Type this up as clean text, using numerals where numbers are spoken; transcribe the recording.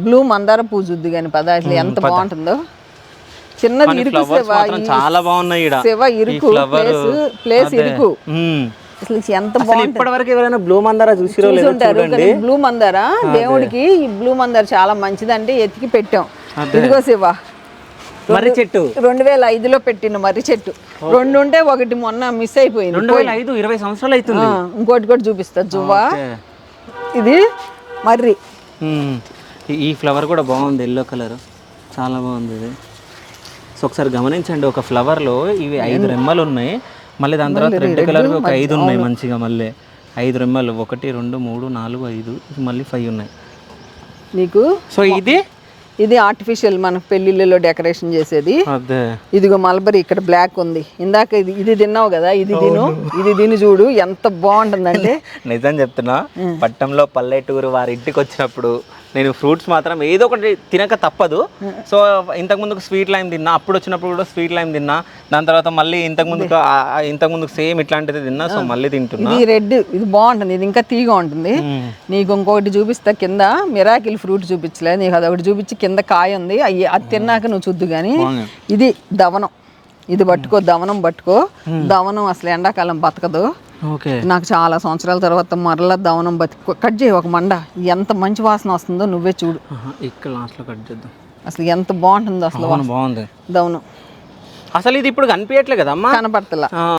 Blue మందార పువ్వు చూద్దు కానీ పద అసలు ఎంత బాగుంటుందో. చిన్నది ఇరుకు చాలా బాగున్నాయి. ఇరుకు ప్లేస్ ఇరుకు అసలు ఎంత బాగుంటుంది. ఇప్పటి వరకు ఎవరైనా బ్లూ మందార చూసిరుంటారు. బ్లూ మందార దేవుడికి ఈ బ్లూ మందార చాలా మంచిదంటే ఎతికి పెట్టాం. ఇదిగో శివ మర్రి చెట్టు 2005లో పెట్టిన మర్రి చెట్టు. 2 ఉంటే ఒకటి మొన్న మిస్ అయిపోయింది. 2005 20 సంవత్సరాలు అవుతుంది. ఇంకోటి కూడా చూపిస్తా జువ్వా. ఇది మర్రి. ఈ ఫ్లవర్ కూడా బాగుంది, ఎల్లో కలర్ చాలా బాగుంది ఇది. సో ఒకసారి గమనించండి, ఒక ఫ్లవర్లో ఇవి 5 రెమ్మలు ఉన్నాయి, మళ్ళీ దాని తర్వాత రెడ్ కలర్ ఒక 5 ఉన్నాయి మంచిగా. మళ్ళీ 5 రెమ్మలు 1 2 3 4 5 మళ్ళీ 5 ఉన్నాయి నీకు. సో ఇది ఆర్టిఫిషియల్ మన పెళ్లిళ్ళలో డెకరేషన్ చేసేది. ఇదిగో మల్బరీ ఇక్కడ బ్లాక్ ఉంది. ఇందాక ఇది తిన్నావు కదా, ఇది తిని చూడు ఎంత బాగుంటుందంటే. నిజం చెప్తున్నా, పట్టణంలో పల్లెటూరు వారి ఇంటికి వచ్చినప్పుడు నేను ఫ్రూట్స్ మాత్రం ఏదో ఒకటి తినక తప్పదు. సో ఇంతకుముందు స్వీట్ లైమ్ తిన్నా, అప్పుడు వచ్చినప్పుడు కూడా స్వీట్ లైమ్ తిన్నా, దాని తర్వాత మళ్ళీ ఇంతకుముందు సేమ్ ఇట్లాంటిది తిన్నా. సో మళ్ళీ తింటున్నా. ఇది రెడ్, ఇది బాగుంటుంది, ఇది ఇంకా తీగా ఉంటుంది. నీకు ఇంకొకటి చూపిస్తా, కింద మిరాకిల్ ఫ్రూట్ చూపించలే నీకు, అదొకటి చూపించి కింద కాయ ఉంది, అది తిన్నాక నువ్వు చూద్దు కానీ. ఇది దవనం, ఇది పట్టుకో, దవనం పట్టుకో. దవనం అసలు ఎండాకాలం బతకదు. నాకు చాలా సంవత్సరాల తర్వాత మరలా దవనం కట్ చేయి ఒక మండ. ఎంత మంచి వాసన వస్తుందో నువ్వే చూడు. ఇక్కడ లాస్ట్ లో కట్ చేద్దాం. అసలు ఎంత బాగుంటుందో అసలు బాగుంది దవనం. అసలు ఇది ఇప్పుడు కనిపించట్లే కదమ్మా, కనపడతలా.